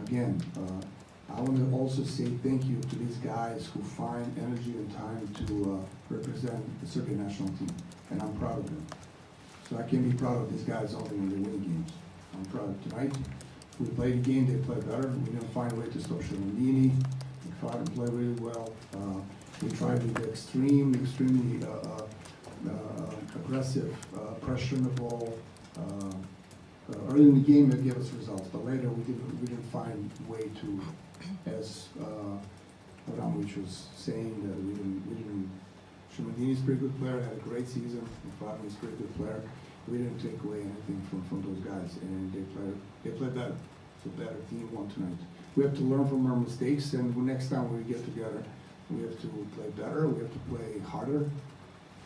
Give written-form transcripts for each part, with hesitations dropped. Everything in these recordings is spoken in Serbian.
again, I want to also say thank you to these guys who find energy and time to represent the Serbian national team, and I'm proud of them. So I can be proud of these guys only when they win games. I'm proud of tonight. We played a game, they played better. We didn't find a way to stop Sherlandini. We fought and played really well. We tried to be extremely aggressive, pressure on the ball. Early in the game, it gave us results, but later we didn't find a way to, as Abramovich was saying, that we didn't. Sherlandini's a pretty good player, had a great season. Fadman's a pretty good player. We didn't take away anything from those guys, and they played better. So better team won tonight. We have to learn from our mistakes, and next time we get together, we have to play better. We have to play harder,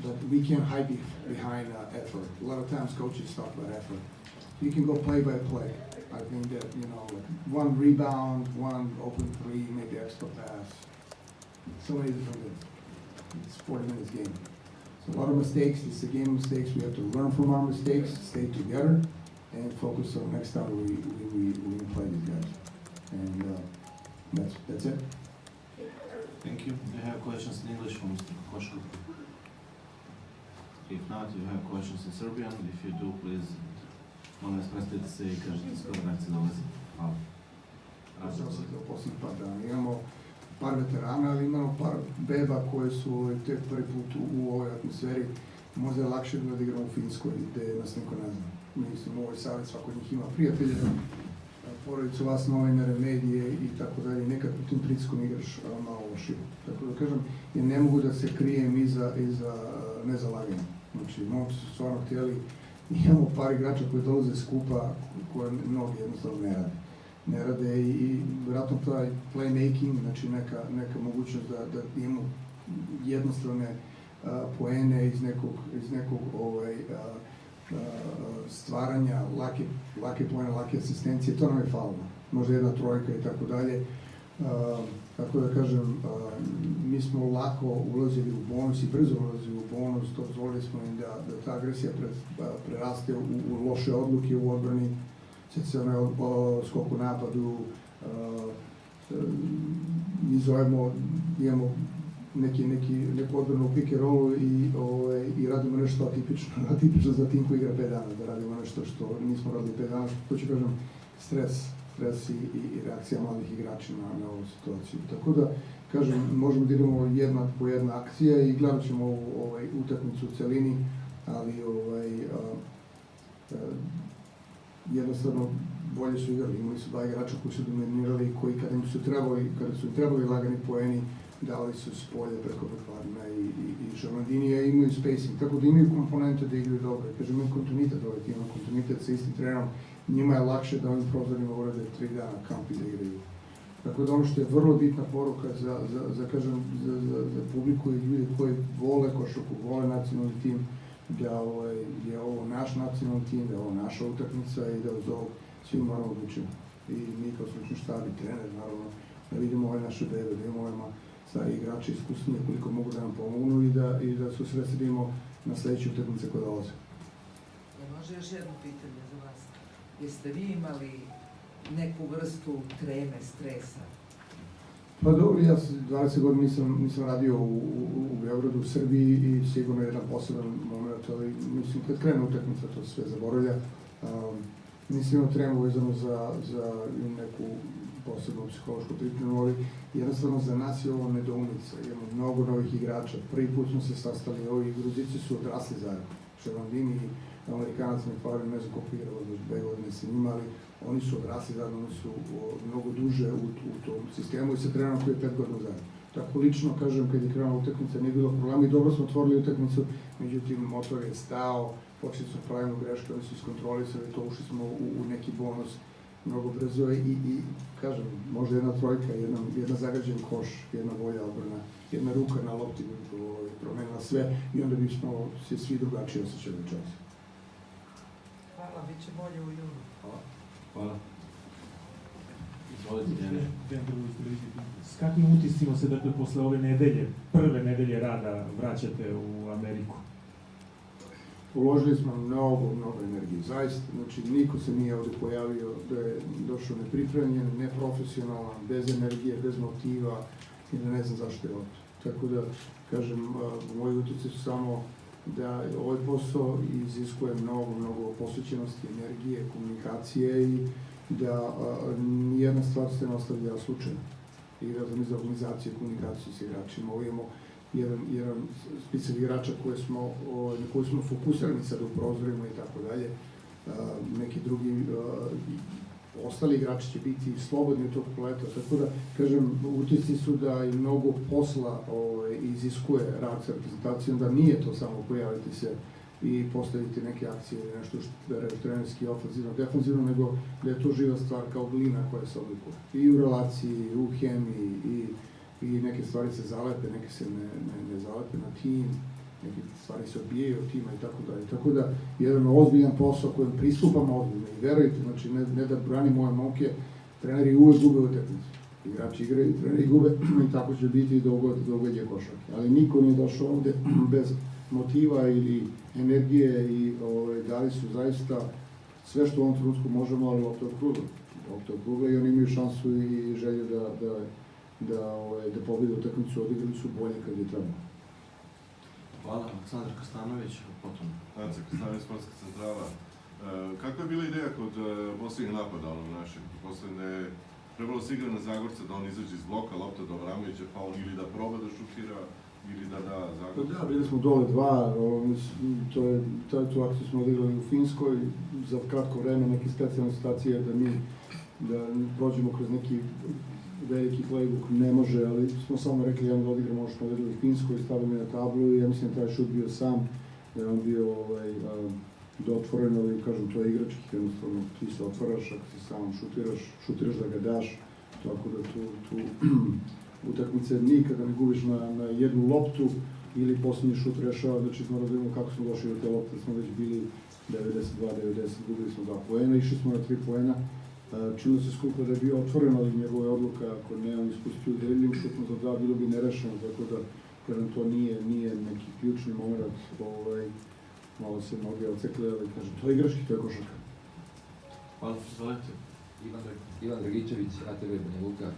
but we can't hide behind effort. A lot of times coaches talk about effort. You can go play by play. I think that, like one rebound, one open three, maybe extra pass. So many different things. It's 40 minutes game. So a lot of mistakes. It's a game of mistakes. We have to learn from our mistakes, stay together, and focus on next time we play these guys. And that's it. Thank you. Do you have questions in English for Mr. Kokoškov? If not, you have questions in Serbian. If you do, please, molim vas predstavite se i kažete s kojeg reakcije dolazi. Hvala. Sam se to posljednji par dana. Imamo par veterana, ali imamo par beba koje su tek prvi put u ovoj atmosferi. Možda je lakše da igramo u Finskoj, gde nas niko ne zna. Mislim, u ovoj savjet svako od njih ima prijatelje, porodicu vas, novinare, medije i tako dalje. Nekad pod tim pritiskom igraš malo lošije. Tako da kažem, ja ne mogu da se krijem iza nezalaganja. Znači, momci su stvarno htjeli. Imamo par igrača koji dolaze skupa, koje mnogi jednostavno ne rade i vjerojatno taj playmaking, znači neka mogućnost da imamo jednostavne poene iz nekog stvaranja, lake poene, lake asistencije, to nam je falilo. Možda jedna trojka i tako dalje. Tako da kažem, mi smo lako ulazili u bonus i brzo ulazili u bonus, dozvolili smo im da ta agresija preraste u loše odluke u odbrani. Sjeti se onaj skok u napadu, mi zovemo, imamo neku odbranu u pick and rollu i radimo nešto atipično za tim koji igra 5 dana, da radimo nešto što nismo radili 5 dana, što ću kažem stres i reakcija mladih igrača na ovu situaciju. Tako da, kažem, možemo da idemo jedna po jedna akcija i gledat ćemo ovu utakmicu u celini, ali jednostavno bolje su igrali. Imali su 2 igrača koji su dominirali, koji kada su im trebali lagani poeni, dali su s polja preko Bukvarina i Sherlandinija, imaju spacing, tako da imaju komponente da igraju dobro. Kažem, imaju kontinuitet ovaj tim, kontinuitet sa istim trenerom, njima je lakše da ovim prozorima urade 3 dana kamp i da igraju. Tako da ono što je vrlo bitna poruka za publiku i ljudi koji vole košarku, vole nacionalni tim, da je ovo naš nacionalni tim, da je ovo naša utakmica i da uz ovo svi moramo odlučiti. I mi kao stručni štab i trener, naravno, da vidimo ove naše bebe, da vidimo ove stari igrači, iskusnije, koliko mogu da nam pomognu i da se usredsredimo na sledeće utakmice koje dolaze. Može još jedno pitanje za vas. Jeste vi imali neku vrstu treme, stresa? Pa dobro, ja 20 godina nisam radio u Beogradu, u Srbiji i sigurno je jedan poseban moment, ali mislim kad krene utakmica to sve zaboravlja. Nisam imao tremu vezano za neku posebnu psihološku pripremu, ali jednostavno za nas je ovo nedoumica. Imamo mnogo novih igrača, prvi put smo se sastali, ovi Gruzici su odrasli zajedno. Sherlandini i Amerikanac McFarland, ne znam koliko igralo, već 2 godine sa njima, ali oni su odrasli zajedno, oni su mnogo duže u tom sistemu i sa trenerom koji je 5 godina zajedno. Tako lično, kažem, kad je krenula utakmica, nije bilo problema i dobro smo otvorili utakmicu, međutim, motor je stao, počeli smo pravimo greške, oni su iskontrolisali to, ušli smo u neki bonus mnogo brzo i kažem, možda jedna trojka, jedna zagađen koš, jedna bolja odbrana, jedna ruka na lopti bi promenila sve i onda bi smo se svi drugačije osjećali čas. Hvala, bit će bolje u junu. Hvala. Izvolite, Dene. S kakvim utiscima se, dakle, posle ove nedelje, prve nedelje rada, vraćate u Ameriku? Uložili smo mnogo energije, zaista, znači niko se nije ovdje pojavio da je došao nepripremljen, neprofesionalan, bez energije, bez motiva i da ne znam zašto je ovdje. Tako da, kažem, moji utjeci su samo da ovaj posao iziskuje mnogo posvećenosti, energije, komunikacije i da nijedna stvar se ne ostavlja slučajno. I vezano za organizaciju i komunikaciju s igračima. Ovo imamo jedan spisak igrača na koje smo fokusirani sad u prozorima i tako dalje. Neki drugi ostali igrači će biti slobodni tog leta, tako da, kažem, utjeci su da i mnogo posla iziskuje rad sa reprezentacijom, da nije to samo pojaviti se i postaviti neke akcije ili nešto što je trenerski, ofenzivno, defanzivno, nego da je to živa stvar kao glina koja se oblikuje. I u relaciji, i u hemiji, i neke stvari se zalepe, neke se ne zalepe na tim, neke stvari se odbijaju od tima i tako dalje. Tako da, jedan ozbiljan posao kojem pristupamo ozbiljno i verujte, znači ne da branim moje momke, treneri uvek gube utakmicu. Igrači igraju, treneri gube i tako će biti do god je košarke. Ali niko nije došao ovde bez motiva ili energije i dali su zaista sve što u ovom trenutku možemo, ali lopta od kruga i oni imaju šansu i želju da pobede utakmicu, odigrali su bolje kad je trebalo. Hvala. Aleksandar Kostanović, potom. Aca Kostanović, Sportska centrala. Kakva je bila ideja kod posljednjeg napada onog našeg? Poslednje da je trebalo se igra na Zagorca, da on izađe iz bloka, lopta do Avramovića, pa on ili da proba da šutira, ili da Zagorca. Da, bili smo dole dva, tu akciju smo odigrali u Finskoj, za kratko vreme neke specijalne situacije da prođemo kroz neki veliki playbook, ne može, ali smo samo rekli da odigramo ovo što odigrali u Finskoj, stavili na tablu i ja mislim da taj šut bio sam, da je on bio otvoren, ali kažem, to je igrački, jednostavno ti se otvaraš, ako se sam šutiraš da ga daš, tako da tu utakmice nikada ne gubiš na jednu loptu ili posljednji šut rešava, znači smo razumimo kako smo došli do te lopte, smo već bili 92-90, gubili smo 2 poena, išli smo na 3 poena, činilo se skupo da je bio otvoren, ali njegova je odluka, ako ne, on ispustio deljenjem, što smo za 2 bilo bi nerešeno, tako da, kažem, to nije neki ključni moment, malo se mnogi ocekli, ali kažem, to je igrački, to je košarka. Hvala, izvolite. Ivan Dragičević, ATV Banja Luka.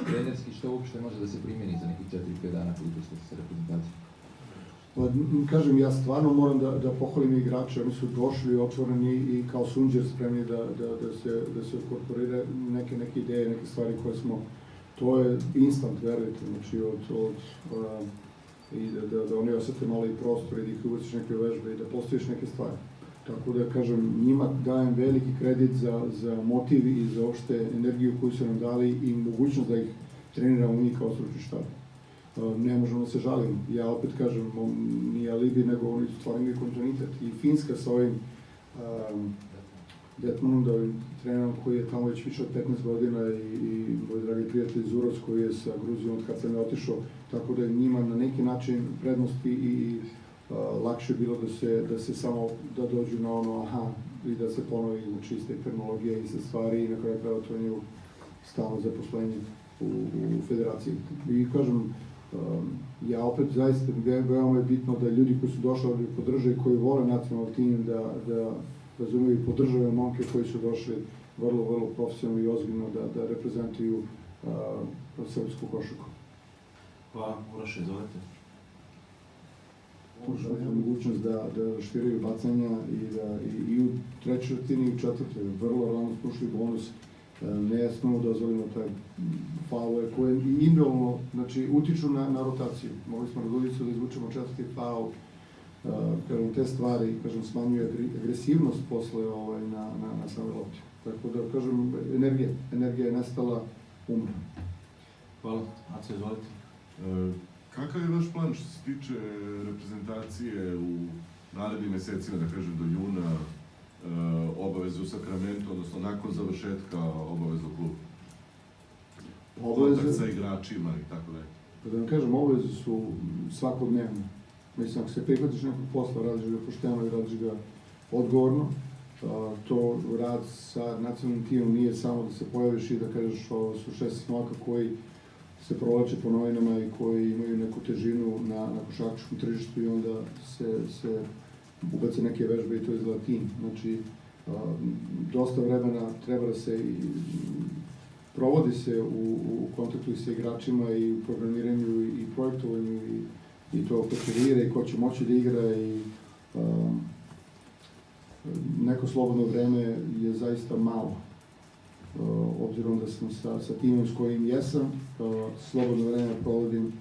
Trenerski, što uopšte može da se primjeni za nekih 4-5 dana koliko ste sa reprezentacijom? Pa, kažem, ja stvarno moram da pohvalim igrače, oni su došli otvoreni i kao sunđer spremni da se korporira neke ideje, neke stvari koje smo, to je instant, verujte, znači i da oni osete malo i prostor i da ih ubaciš neke vežbe i da postaviš neke stvari. Tako da, kažem, njima dajem veliki kredit za motiv i za opšte energiju koju su nam dali i mogućnost da ih treniramo mi kao stručni štab. Ne možemo da se žalimo. Ja opet kažem, nije alibi, nego oni stvarno imaju kontinuitet. I Finska sa ovim Detmanom, da ovim trenerom koji je tamo već više od 15 godina i moj dragi prijatelj Zuros koji je sa Gruzijom od kad sam je otišao, tako da je njima na neki način prednosti i lakše bilo da se samo da dođu na ono aha i da se ponovi znači iste tehnologije i iste stvari i na kraju krajeva to je stalno zaposlenje u federaciji. I kažem, ja opet zaista veoma je bitno da ljudi koji su došli ovdje podrže i koji vole nacionalni tim da razumeju i podržavaju momke koji su došli vrlo profesionalno i ozbiljno da reprezentuju srpsku košarku. Hvala, Uroše, izvolite. Uželimo mogućnost da štiraju bacanja i u trećoj četvrtini i u četvrtoj. Vrlo rano smo ušli bonus, ne smemo dozvolimo taj faul koje individualno znači, utiču na rotaciju. Mogli smo različicu da izvučemo četvrti faul, kažem, te stvari smanjuje agresivnost posle na same lopte. Tako da, kažem, energija je nestala, umre. Hvala, Aco, izvolite. Kakav je vaš plan što se tiče reprezentacije u narednim mesecima, da kažem do juna, obaveze u Sakramentu, odnosno nakon završetka obaveza u klubu? Kontakt sa igračima i tako dalje. Da vam kažem, obaveze su svakodnevne. Mislim, ako se prihvatiš nekog posla, radiš ga pošteno i radiš ga odgovorno, to rad sa nacionalnim timom nije samo da se pojaviš i da kažeš ovo su 6 smoka koji se provlače po novinama i koji imaju neku težinu na košarkaškom tržištu i onda se ubace neke vežbe i to izgleda tim. Znači, dosta vremena treba da se provodi se u kontaktu i sa igračima i u programiranju i projektovanju i to ko će da igra i ko će moći da igra i neko slobodno vreme je zaista malo. Obzirom da sam sa timom s kojim jesam, slobodno vreme provodim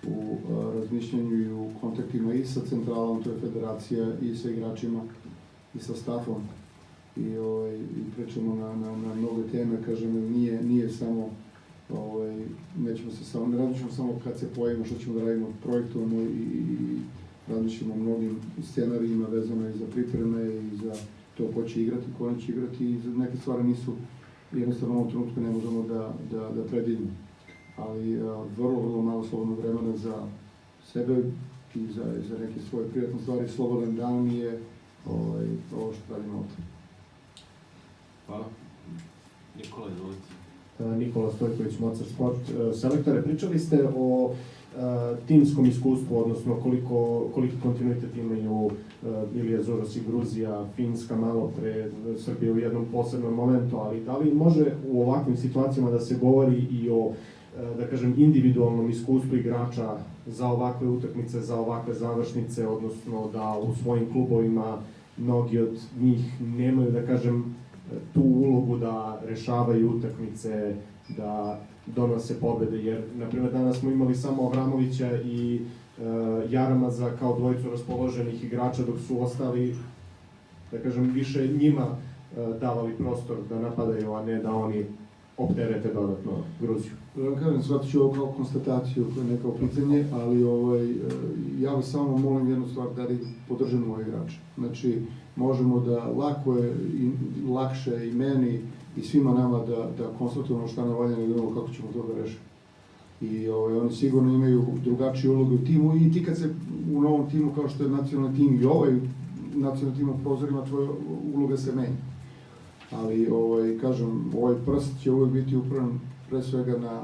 u razmišljanju i u kontaktima i sa centralom, to je federacija, i sa igračima, i sa stafom. I pričamo na mnoge teme, kažem, nije samo, ne radit ćemo samo kad se pojavimo što ćemo da radimo, projektujemo i razmišljamo o mnogim scenarijima vezano i za pripreme i za to ko će igrati, ko neće igrati i za neke stvari nisu, jednostavno u ovom trenutku ne možemo da predvidimo. Ali vrlo malo slobodnog vremena za sebe i za neke svoje privatne stvari. Slobodan dan je ovo što radimo ovdje. Hvala. Nikola, izvolite. Nikola Stojković, Mozart Sport. Selektore, pričali ste o timskom iskustvu, odnosno koliki kontinuitet imaju Ilija Zuras i Gruzija, Finska malo pre, Srbija u jednom posebnom momentu, ali da li može u ovakvim situacijama da se govori i o, da kažem, individualnom iskustvu igrača za ovakve utakmice, za ovakve završnice, odnosno da u svojim klubovima mnogi od njih nemaju, da kažem, tu ulogu da rešavaju utakmice, da donose pobede, jer, na primjer, danas smo imali samo Avramovića i Jaramaza kao dvojicu raspoloženih igrača, dok su ostali, da kažem, više njima davali prostor da napadaju, a ne da oni opterete dodatno Gruziju. Shvatit ću ovo kao konstataciju, ne kao pitanje, ali ja vas samo molim jednu stvar, da podržimo ove igrače. Znači, možemo da lakše i meni i svima nama da konstatujemo šta ne valja, nego kako ćemo to da rešimo. I oni sigurno imaju drugačije uloge u timu i ti kad se u novom timu, kao što je nacionalni tim i ovaj nacionalni tim u prozorima, tvoja uloga se menja. Ali, kažem, ovaj prst će uvek biti upran pre svega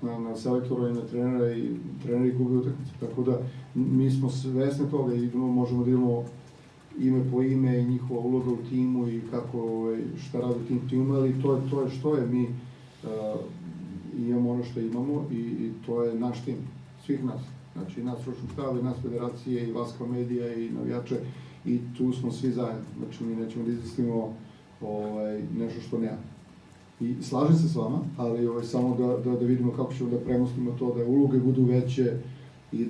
na selektora i na trenera i treneri gube utakmice. Tako da mi smo svesni toga i možemo da imamo ime po ime i njihova uloga u timu i šta radi tim timu, ali to je što je. Mi imamo ono što imamo i to je naš tim, svih nas. Znači i nas stručnog štaba, i nas federacije, i vas kao medija, i navijače, i tu smo svi zajedno. Znači mi nećemo da izmislimo nešto što nema. I slažem se s vama, ali samo da vidimo kako ćemo da premostimo to, da uloge budu veće i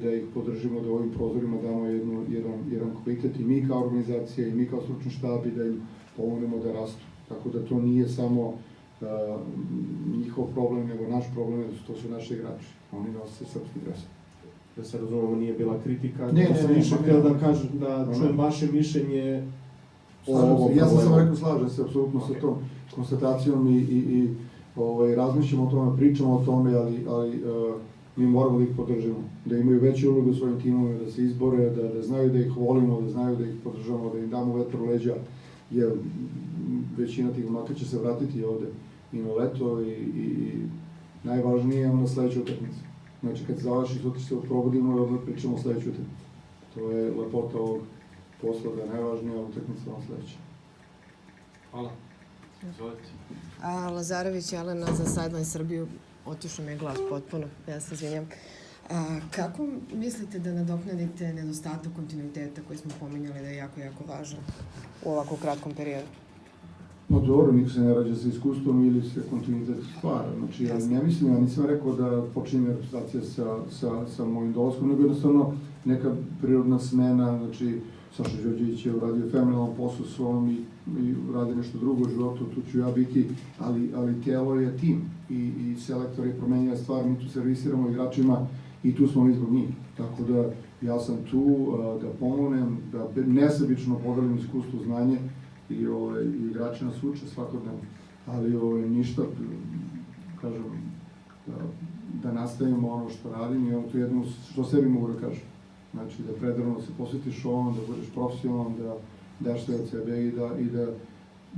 da ih podržimo, da ovim prozorima damo jedan kvalitet i mi kao organizacija i mi kao stručni štab i da im pomognemo da rastu. Tako da to nije samo njihov problem, nego naš problem, to su naši igrači. Oni nose srpski dres. Da se razumemo, nije bila kritika. Ne, htio da kažem, da čujem vaše mišljenje o ovom problemu. Ja sam samo rekao, slažem se apsolutno sa tom konstatacijom i razmišljamo o tome, pričamo o tome, ali mi moramo da ih podržimo, da imaju veću ulogu u svojim timovima, da se izbore, da znaju da ih volimo, da znaju da ih podržavamo, da im damo vetar u leđa, jer većina tih momaka će se vratiti ovde i na leto i najvažnije je ona sledeća utakmica. Znači kad se završi, sutra se probudimo i odmah pričamo o sledeću utakmicu. To je lepota ovog posla, da je najvažnija utakmica ona sledeća. Hvala. Izvolite. Lazarević Jelena za Sideline Srbiju. Otišao mi je glas potpuno, ja se izvinjam. Kako mislite da nadoknadite nedostatak kontinuiteta koji smo pominjali da je jako, jako važan u ovako kratkom periodu? No dobro, niko se ne rađa sa iskustvom ili se kontinuitet stvara. Znači, ja nisam rekao da počinje reprezentacija sa mojim dolaskom, nego jednostavno neka prirodna smena, znači Saša Đorđević je uradio fenomenalan posao svom i radi nešto drugo u životu, tu ću ja biti, ali telo je tim i selektor je promenio stvar, mi tu servisiramo igračima i tu smo mi zbog njih. Tako da ja sam tu da pomognem, da nesebično podelim iskustvo, znanje i igrači nas uče svakodnevno. Ali ništa, kažem, da nastavimo ono što radim i ono tu jedno što sebi mogu da kažem. Znači da predarno se posvetiš ovom, da budeš profesionalan, da daš sve od sebe i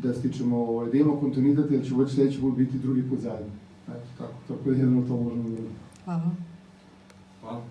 da stičemo, da imamo kontinuitet, jer će već sledeći put biti drugi put zajedno. Eto, tako da jedno to možemo da radimo. Hvala. Hvala.